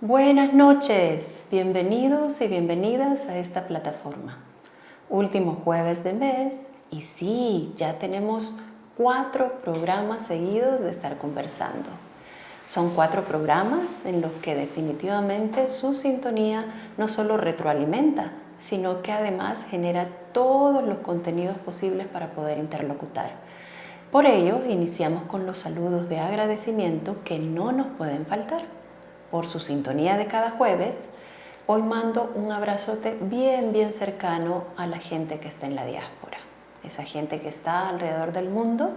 Buenas noches, bienvenidos y bienvenidas a esta plataforma. Último jueves de mes y sí, ya tenemos 4 programas seguidos de estar conversando. Son 4 programas en los que definitivamente su sintonía no solo retroalimenta, sino que además genera todos los contenidos posibles para poder interlocutar. Por ello, iniciamos con los saludos de agradecimiento que no nos pueden faltar. Por su sintonía de cada jueves, hoy mando un abrazote bien cercano a la gente que está en la diáspora. Esa gente que está alrededor del mundo,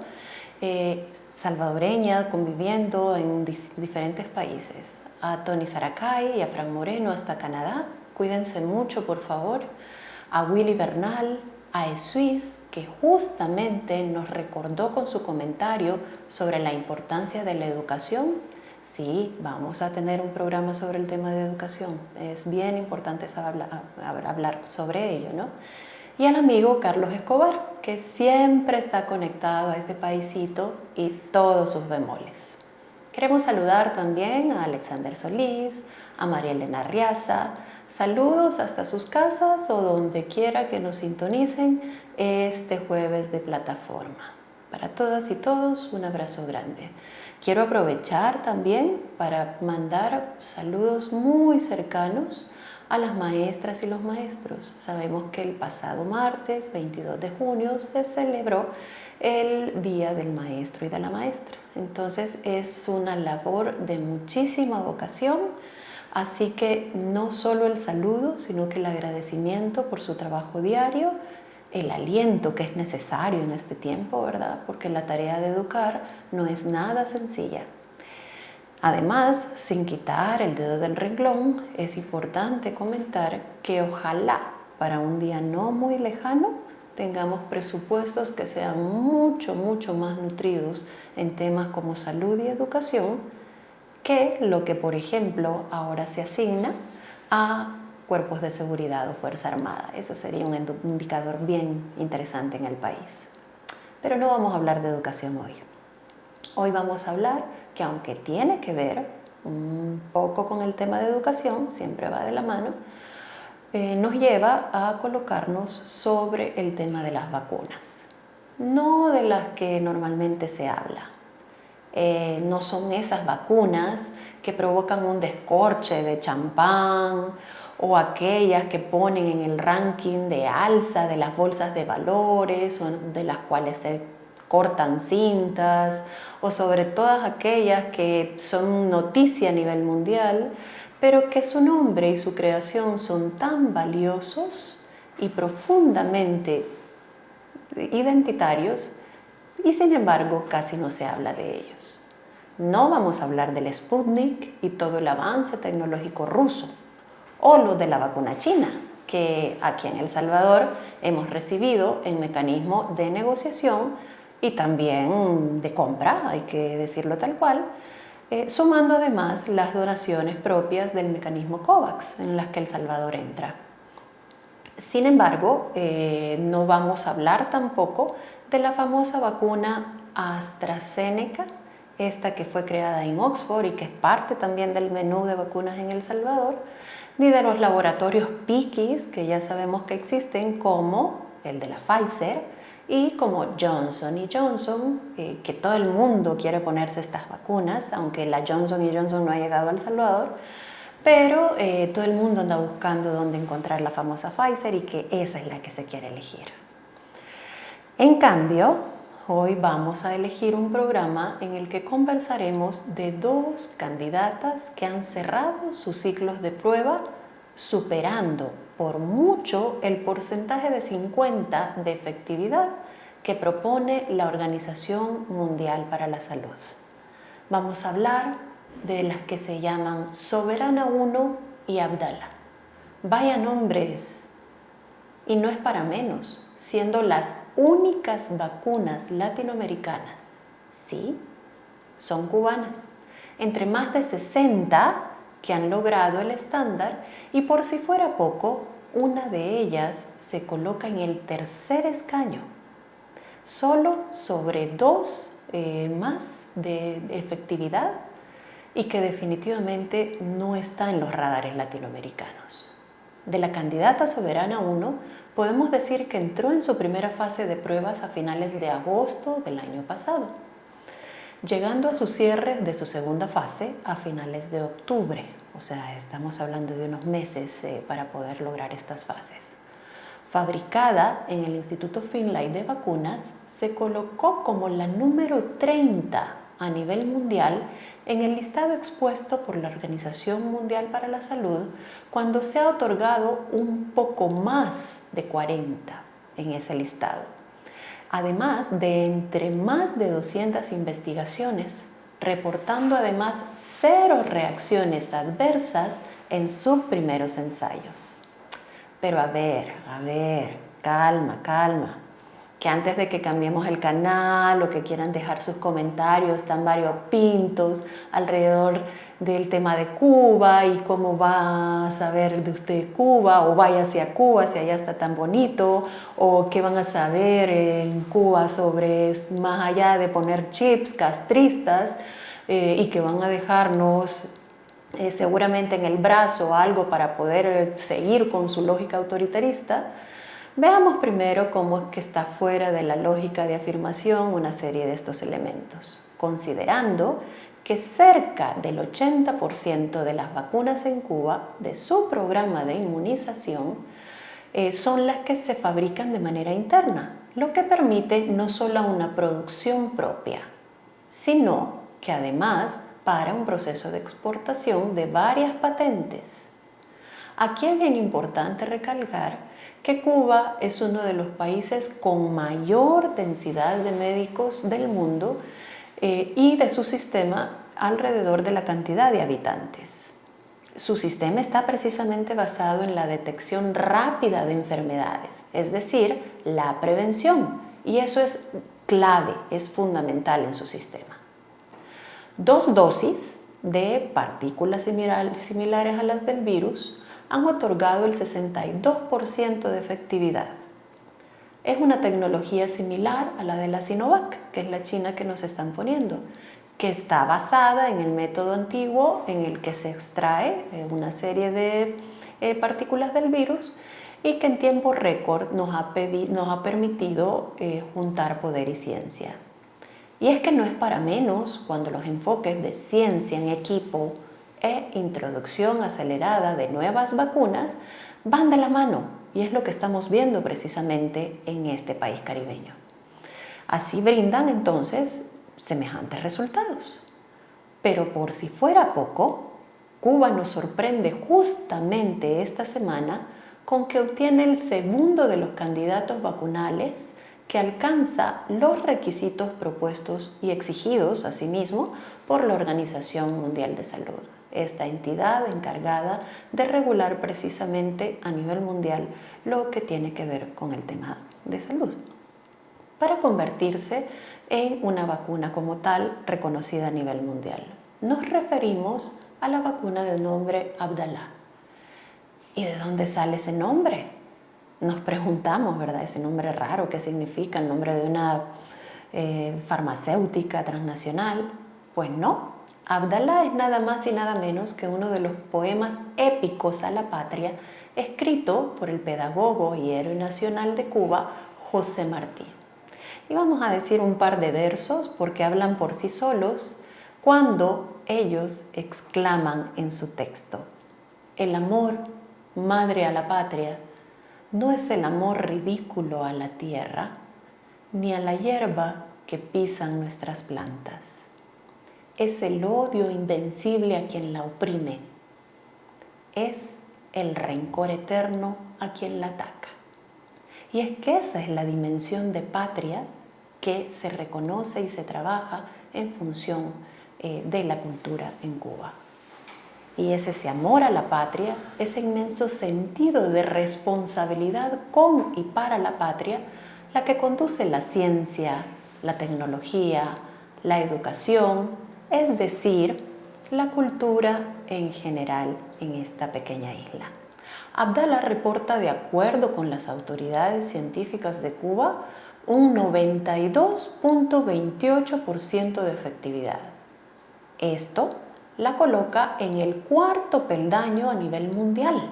salvadoreña, conviviendo en diferentes países. A Tony Saracay y a Fran Moreno hasta Canadá, cuídense mucho por favor. A Willy Bernal, a Esuiz, que justamente nos recordó con su comentario sobre la importancia de la educación. Sí, vamos a tener un programa sobre el tema de educación. Es bien importante hablar sobre ello, ¿no? Y al amigo Carlos Escobar, que siempre está conectado a este paisito y todos sus bemoles. Queremos saludar también a Alexander Solís, a María Elena Arriaza. Saludos hasta sus casas o donde quiera que nos sintonicen este jueves de plataforma. Para todas y todos, un abrazo grande. Quiero aprovechar también para mandar saludos muy cercanos a las maestras y los maestros. Sabemos que el pasado martes, 22 de junio, se celebró el Día del Maestro y de la Maestra. Entonces es una labor de muchísima vocación, así que no solo el saludo, sino que el agradecimiento por su trabajo diario, el aliento que es necesario en este tiempo, ¿verdad? Porque la tarea de educar no es nada sencilla. Además, sin quitar el dedo del renglón, es importante comentar que ojalá para un día no muy lejano tengamos presupuestos que sean mucho más nutridos en temas como salud y educación que lo que, por ejemplo, ahora se asigna a cuerpos de seguridad o Fuerza Armada. Eso sería un indicador bien interesante en el país. Pero no vamos a hablar de educación hoy. Hoy vamos a hablar que aunque tiene que ver un poco con el tema de educación, siempre va de la mano, nos lleva a colocarnos sobre el tema de las vacunas. No de las que normalmente se habla. No son esas vacunas que provocan un descorche de champán o aquellas que ponen en el ranking de alza de las bolsas de valores o de las cuales se cortan cintas, o sobre todas aquellas que son noticia a nivel mundial, pero que su nombre y su creación son tan valiosos y profundamente identitarios y sin embargo casi no se habla de ellos. No vamos a hablar del Sputnik y todo el avance tecnológico ruso, o lo de la vacuna china, que aquí en El Salvador hemos recibido en mecanismo de negociación y también de compra, hay que decirlo tal cual, sumando además las donaciones propias del mecanismo COVAX en las que El Salvador entra. Sin embargo, no vamos a hablar tampoco de la famosa vacuna AstraZeneca, esta que fue creada en Oxford y que es parte también del menú de vacunas en El Salvador, ni de los laboratorios piquis que ya sabemos que existen, como el de la Pfizer y como Johnson Johnson, que todo el mundo quiere ponerse estas vacunas, aunque la Johnson Johnson no ha llegado a El Salvador, pero todo el mundo anda buscando dónde encontrar la famosa Pfizer y que esa es la que se quiere elegir. En cambio, hoy vamos a elegir un programa en el que conversaremos de 2 candidatas que han cerrado sus ciclos de prueba superando por mucho el porcentaje de 50 de efectividad que propone la Organización Mundial para la Salud. Vamos a hablar de las que se llaman Soberana 1 y Abdala. Vaya nombres, y no es para menos, siendo las únicas vacunas latinoamericanas, sí, son cubanas, entre más de 60 que han logrado el estándar, y por si fuera poco, una de ellas se coloca en el 3er escaño, solo sobre 2 más de efectividad y que definitivamente no está en los radares latinoamericanos. De la candidata Soberana 1, podemos decir que entró en su primera fase de pruebas a finales de agosto del año pasado, llegando a su cierre de su segunda fase a finales de octubre. O sea, estamos hablando de unos meses para poder lograr estas fases. Fabricada en el Instituto Finlay de Vacunas, se colocó como la número 30 a nivel mundial en el listado expuesto por la Organización Mundial para la Salud, cuando se ha otorgado un poco más de 40 en ese listado. Además de entre más de 200 investigaciones, reportando además 0 reacciones adversas en sus primeros ensayos. Pero a ver, calma, que antes de que cambiemos el canal o que quieran dejar sus comentarios tan variopintos alrededor del tema de Cuba y cómo va a saber de usted Cuba, o vaya hacia Cuba si allá está tan bonito, o qué van a saber en Cuba sobre, más allá de poner chips castristas, y que van a dejarnos seguramente en el brazo algo para poder seguir con su lógica autoritarista. Veamos primero cómo es que está fuera de la lógica de afirmación una serie de estos elementos, considerando que cerca del 80% de las vacunas en Cuba, de su programa de inmunización, son las que se fabrican de manera interna, lo que permite no solo una producción propia, sino que además para un proceso de exportación de varias patentes. Aquí es bien importante recalcar que Cuba es uno de los países con mayor densidad de médicos del mundo y de su sistema alrededor de la cantidad de habitantes. Su sistema está precisamente basado en la detección rápida de enfermedades, es decir, la prevención, y eso es clave, es fundamental en su sistema. 2 dosis de partículas similares a las del virus han otorgado el 62% de efectividad. Es una tecnología similar a la de la Sinovac, que es la china que nos están poniendo, que está basada en el método antiguo en el que se extrae una serie de partículas del virus y que en tiempo récord nos ha permitido juntar poder y ciencia. Y es que no es para menos cuando los enfoques de ciencia en equipo e introducción acelerada de nuevas vacunas van de la mano, y es lo que estamos viendo precisamente en este país caribeño. Así brindan entonces semejantes resultados. Pero por si fuera poco, Cuba nos sorprende justamente esta semana con que obtiene el segundo de los candidatos vacunales que alcanza los requisitos propuestos y exigidos asimismo por la Organización Mundial de Salud, esta entidad encargada de regular precisamente a nivel mundial lo que tiene que ver con el tema de salud, para convertirse en una vacuna como tal reconocida a nivel mundial. Nos referimos a la vacuna de nombre Abdala. ¿Y de dónde sale ese nombre? Nos preguntamos, ¿verdad? Ese nombre raro, ¿qué significa? ¿El nombre de una farmacéutica transnacional? Pues no. Abdala es nada más y nada menos que uno de los poemas épicos a la patria escrito por el pedagogo y héroe nacional de Cuba, José Martí. Y vamos a decir un par de versos porque hablan por sí solos cuando ellos exclaman en su texto: el amor, madre a la patria, no es el amor ridículo a la tierra, ni a la hierba que pisan nuestras plantas. Es el odio invencible a quien la oprime. Es el rencor eterno a quien la ataca. Y es que esa es la dimensión de patria que se reconoce y se trabaja en función de la cultura en Cuba. Y es ese amor a la patria, ese inmenso sentido de responsabilidad con y para la patria, la que conduce la ciencia, la tecnología, la educación, es decir, la cultura en general en esta pequeña isla. Abdala reporta, de acuerdo con las autoridades científicas de Cuba, un 92.28% de efectividad. Esto la coloca en el cuarto peldaño a nivel mundial,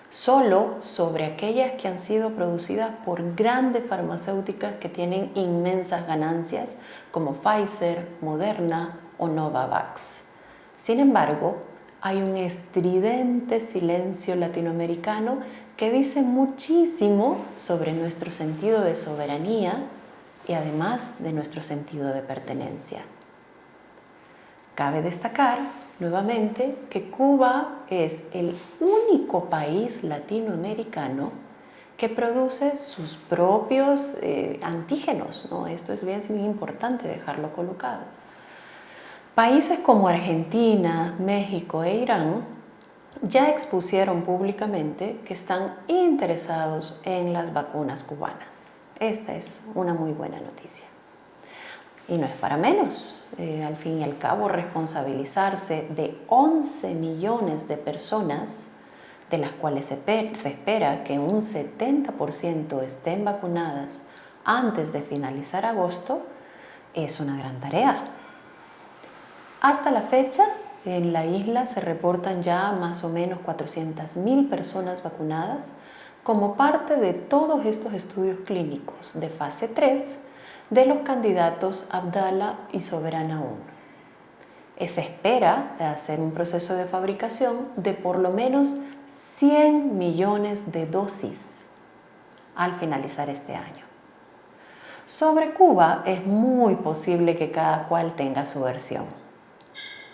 solo sobre aquellas que han sido producidas por grandes farmacéuticas que tienen inmensas ganancias como Pfizer, Moderna o Novavax. Sin embargo, hay un estridente silencio latinoamericano que dice muchísimo sobre nuestro sentido de soberanía y además de nuestro sentido de pertenencia. Cabe destacar nuevamente que Cuba es el único país latinoamericano que produce sus propios antígenos, ¿no? Esto es bien importante dejarlo colocado. Países como Argentina, México e Irán ya expusieron públicamente que están interesados en las vacunas cubanas. Esta es una muy buena noticia. Y no es para menos. Al fin y al cabo, responsabilizarse de 11 millones de personas, de las cuales se espera que un 70% estén vacunadas antes de finalizar agosto, es una gran tarea. Hasta la fecha, en la isla se reportan ya más o menos 400.000 personas vacunadas como parte de todos estos estudios clínicos de fase 3 de los candidatos Abdala y Soberana 1. Se espera hacer un proceso de fabricación de por lo menos 100 millones de dosis al finalizar este año. Sobre Cuba es muy posible que cada cual tenga su versión.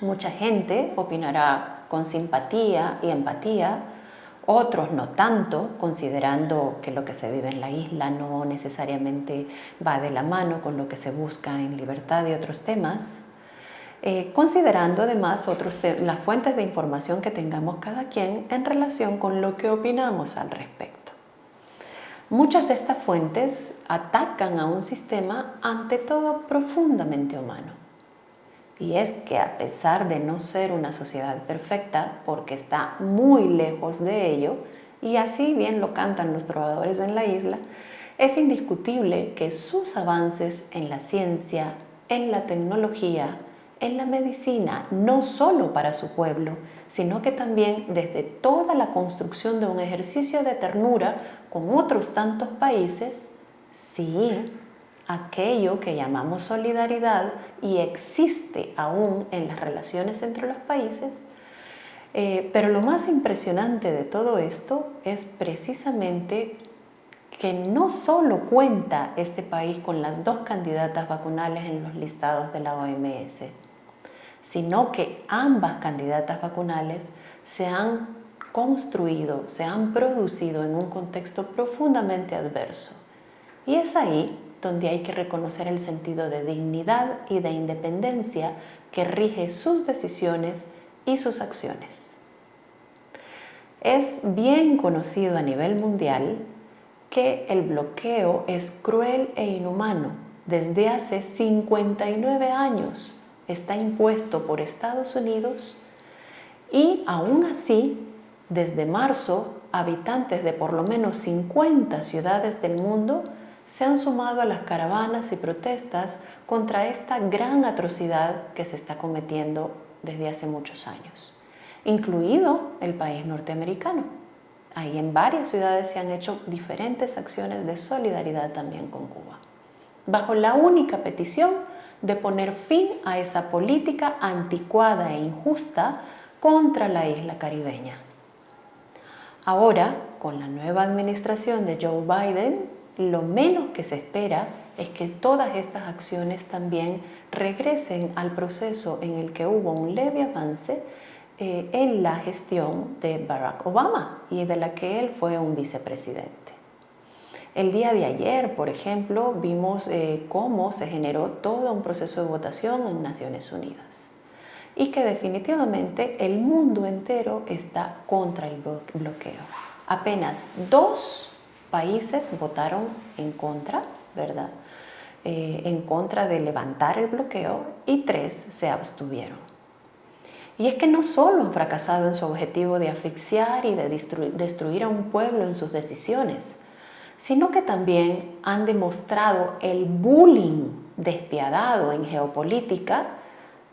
Mucha gente opinará con simpatía y empatía, otros no tanto, considerando que lo que se vive en la isla no necesariamente va de la mano con lo que se busca en libertad y otros temas, considerando además las fuentes de información que tengamos cada quien en relación con lo que opinamos al respecto. Muchas de estas fuentes atacan a un sistema ante todo profundamente humano. Y es que a pesar de no ser una sociedad perfecta, porque está muy lejos de ello, y así bien lo cantan los trovadores en la isla, es indiscutible que sus avances en la ciencia, en la tecnología, en la medicina, no solo para su pueblo, sino que también desde toda la construcción de un ejercicio de ternura con otros tantos países, sí, aquello que llamamos solidaridad y existe aún en las relaciones entre los países, pero lo más impresionante de todo esto es precisamente que no solo cuenta este país con las 2 candidatas vacunales en los listados de la OMS, sino que ambas candidatas vacunales se han construido, se han producido en un contexto profundamente adverso. Y es ahí donde hay que reconocer el sentido de dignidad y de independencia que rige sus decisiones y sus acciones. Es bien conocido a nivel mundial que el bloqueo es cruel e inhumano. Desde hace 59 años está impuesto por Estados Unidos y aún así, desde marzo, habitantes de por lo menos 50 ciudades del mundo se han sumado a las caravanas y protestas contra esta gran atrocidad que se está cometiendo desde hace muchos años, incluido el país norteamericano. Ahí en varias ciudades se han hecho diferentes acciones de solidaridad también con Cuba, bajo la única petición de poner fin a esa política anticuada e injusta contra la isla caribeña. Ahora, con la nueva administración de Joe Biden, lo menos que se espera es que todas estas acciones también regresen al proceso en el que hubo un leve avance en la gestión de Barack Obama y de la que él fue un vicepresidente. El día de ayer, por ejemplo, vimos cómo se generó todo un proceso de votación en Naciones Unidas y que definitivamente el mundo entero está contra el bloqueo. Apenas 2 países votaron en contra, ¿verdad? En contra de levantar el bloqueo y 3 se abstuvieron. Y es que no solo han fracasado en su objetivo de asfixiar y de destruir a un pueblo en sus decisiones, sino que también han demostrado el bullying despiadado en geopolítica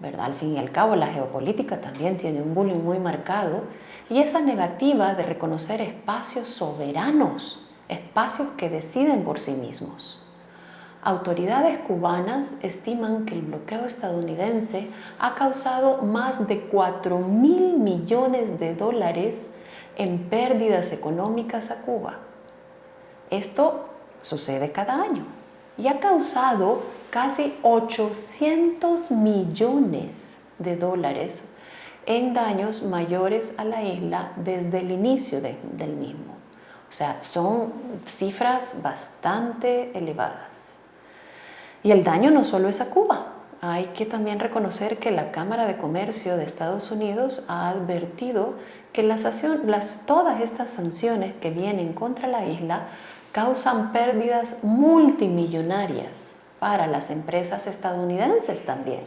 ¿verdad? Al fin y al cabo, la geopolítica también tiene un bullying muy marcado y esa negativa de reconocer espacios soberanos, espacios que deciden por sí mismos. Autoridades cubanas estiman que el bloqueo estadounidense ha causado más de 4.000 millones de dólares en pérdidas económicas a Cuba. Esto sucede cada año y ha causado casi 800 millones de dólares en daños mayores a la isla desde el inicio del mismo. O sea, son cifras bastante elevadas. Y el daño no solo es a Cuba. Hay que también reconocer que la Cámara de Comercio de Estados Unidos ha advertido que todas estas sanciones que vienen contra la isla causan pérdidas multimillonarias para las empresas estadounidenses también,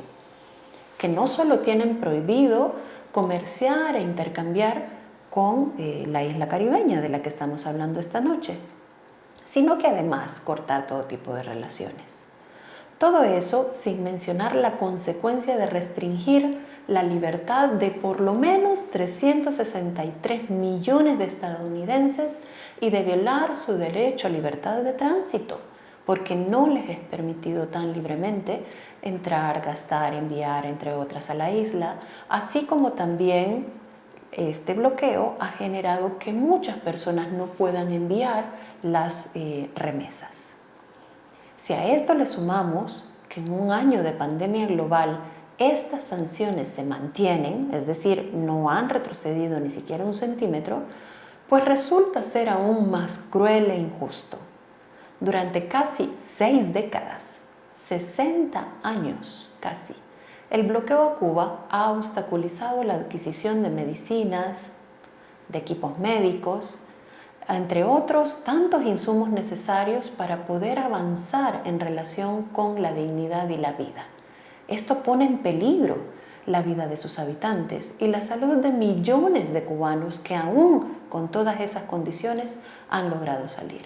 que no solo tienen prohibido comerciar e intercambiar con la isla caribeña de la que estamos hablando esta noche, sino que además cortar todo tipo de relaciones. Todo eso sin mencionar la consecuencia de restringir la libertad de por lo menos 363 millones de estadounidenses y de violar su derecho a libertad de tránsito, porque no les es permitido tan libremente entrar, gastar, enviar, entre otras, a la isla, así como también este bloqueo ha generado que muchas personas no puedan enviar las remesas. Si a esto le sumamos que en un año de pandemia global estas sanciones se mantienen, es decir, no han retrocedido ni siquiera un centímetro, pues resulta ser aún más cruel e injusto. Durante casi 6 décadas, 60 años casi, el bloqueo a Cuba ha obstaculizado la adquisición de medicinas, de equipos médicos, entre otros tantos insumos necesarios para poder avanzar en relación con la dignidad y la vida. Esto pone en peligro la vida de sus habitantes y la salud de millones de cubanos que aún con todas esas condiciones han logrado salir.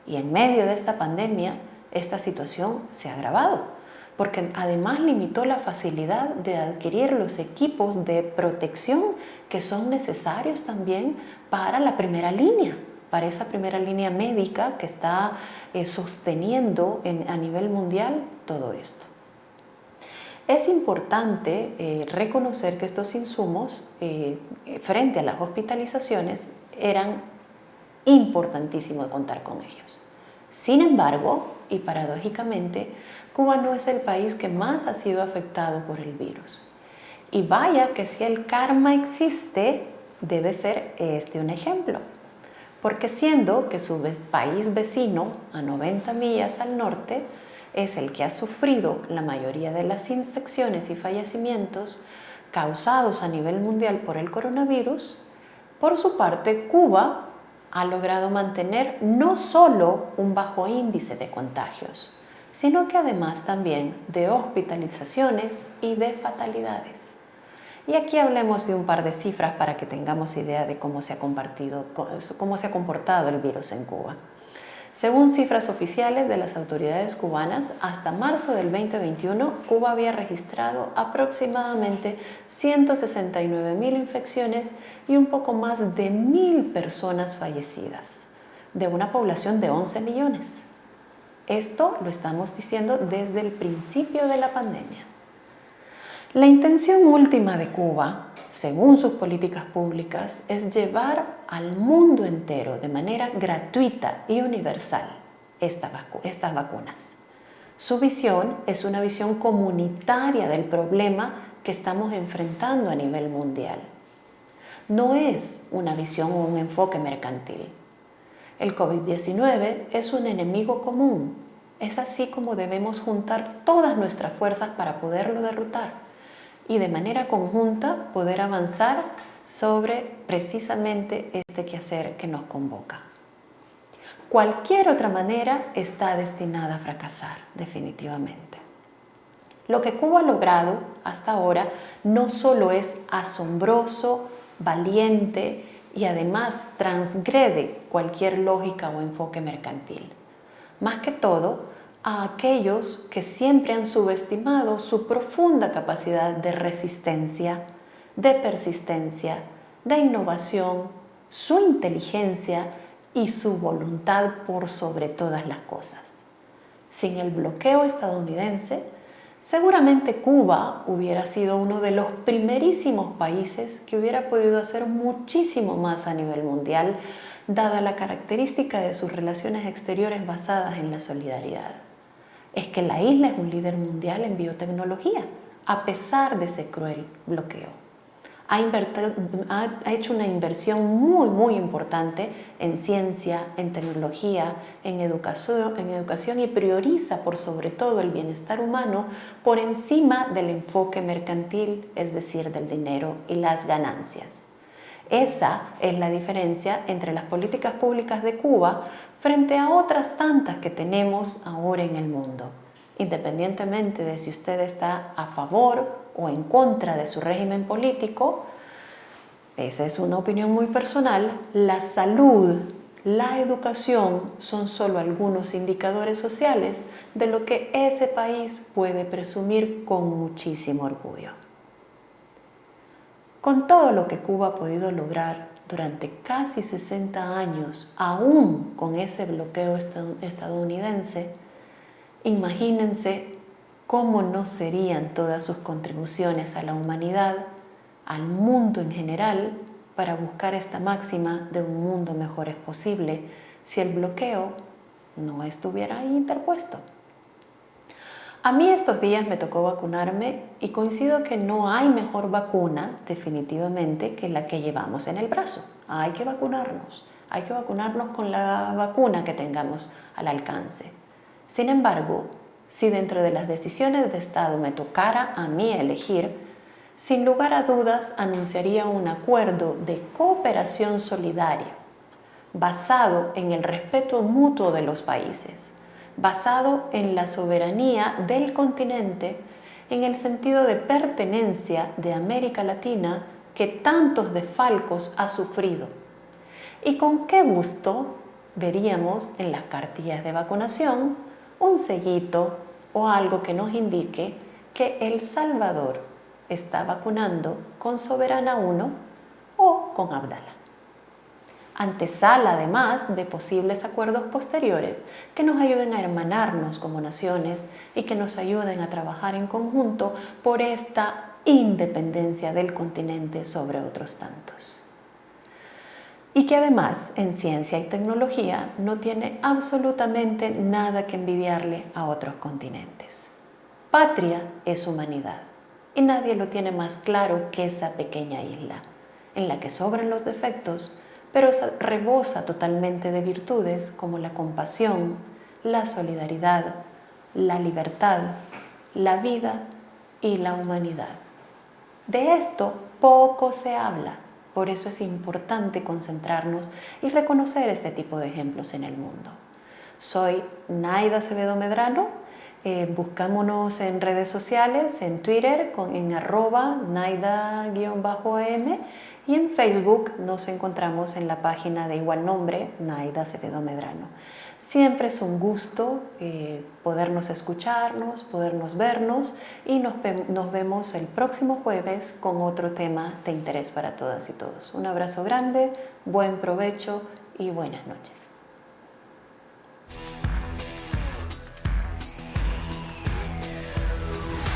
Y en medio de esta pandemia, esta situación se ha agravado, porque además limitó la facilidad de adquirir los equipos de protección que son necesarios también para la primera línea, para esa primera línea médica que está sosteniendo a nivel mundial todo esto. Es importante reconocer que estos insumos frente a las hospitalizaciones eran importantísimos contar con ellos. Sin embargo, y paradójicamente, Cuba no es el país que más ha sido afectado por el virus. Y vaya que si el karma existe, debe ser este un ejemplo. Porque siendo que su país vecino, a 90 millas al norte, es el que ha sufrido la mayoría de las infecciones y fallecimientos causados a nivel mundial por el coronavirus, por su parte, Cuba ha logrado mantener no solo un bajo índice de contagios, sino que además también de hospitalizaciones y de fatalidades. Y aquí hablemos de un par de cifras para que tengamos idea de cómo se ha comportado el virus en Cuba. Según cifras oficiales de las autoridades cubanas, hasta marzo del 2021, Cuba había registrado aproximadamente 169.000 infecciones y un poco más de 1.000 personas fallecidas, de una población de 11 millones. Esto lo estamos diciendo desde el principio de la pandemia. La intención última de Cuba, según sus políticas públicas, es llevar al mundo entero de manera gratuita y universal estas vacunas. Su visión es una visión comunitaria del problema que estamos enfrentando a nivel mundial. No es una visión o un enfoque mercantil. El COVID-19 es un enemigo común. Es así como debemos juntar todas nuestras fuerzas para poderlo derrotar y de manera conjunta poder avanzar sobre precisamente este quehacer que nos convoca. Cualquier otra manera está destinada a fracasar, definitivamente. Lo que Cuba ha logrado hasta ahora no solo es asombroso, valiente y además transgrede cualquier lógica o enfoque mercantil. Más que todo, a aquellos que siempre han subestimado su profunda capacidad de resistencia, de persistencia, de innovación, su inteligencia y su voluntad por sobre todas las cosas. Sin el bloqueo estadounidense, seguramente Cuba hubiera sido uno de los primerísimos países que hubiera podido hacer muchísimo más a nivel mundial, dada la característica de sus relaciones exteriores basadas en la solidaridad. Es que la isla es un líder mundial en biotecnología, a pesar de ese cruel bloqueo. Ha hecho una inversión muy importante en ciencia, en tecnología, en educación y prioriza por sobre todo el bienestar humano por encima del enfoque mercantil, es decir, del dinero y las ganancias. Esa es la diferencia entre las políticas públicas de Cuba frente a otras tantas que tenemos ahora en el mundo. Independientemente de si usted está a favor o en contra de su régimen político, esa es una opinión muy personal, la salud, la educación son solo algunos indicadores sociales de lo que ese país puede presumir con muchísimo orgullo. Con todo lo que Cuba ha podido lograr durante casi 60 años, aún con ese bloqueo estadounidense, imagínense cómo no serían todas sus contribuciones a la humanidad, al mundo en general, para buscar esta máxima de un mundo mejor es posible si el bloqueo no estuviera ahí interpuesto. A mí estos días me tocó vacunarme y coincido que no hay mejor vacuna definitivamente que la que llevamos en el brazo. Hay que vacunarnos con la vacuna que tengamos al alcance. Sin embargo, si dentro de las decisiones de Estado me tocara a mí elegir, sin lugar a dudas anunciaría un acuerdo de cooperación solidaria basado en el respeto mutuo de los países, basado en la soberanía del continente en el sentido de pertenencia de América Latina que tantos desfalcos ha sufrido. Y con qué gusto veríamos en las cartillas de vacunación un sellito o algo que nos indique que El Salvador está vacunando con Soberana 1 o con Abdala. Antesala además de posibles acuerdos posteriores que nos ayuden a hermanarnos como naciones y que nos ayuden a trabajar en conjunto por esta independencia del continente sobre otros tantos. Y que además en ciencia y tecnología no tiene absolutamente nada que envidiarle a otros continentes. Patria es humanidad y nadie lo tiene más claro que esa pequeña isla, en la que sobran los defectos, pero rebosa totalmente de virtudes como la compasión, la solidaridad, la libertad, la vida y la humanidad. De esto poco se habla, por eso es importante concentrarnos y reconocer este tipo de ejemplos en el mundo. Soy Naida Acevedo Medrano, buscámonos en redes sociales, en Twitter en @Naida_AM y en Facebook nos encontramos en la página de igual nombre, Naida Acevedo Medrano. Siempre es un gusto podernos escucharnos, podernos vernos y nos vemos el próximo jueves con otro tema de interés para todas y todos. Un abrazo grande, buen provecho y buenas noches.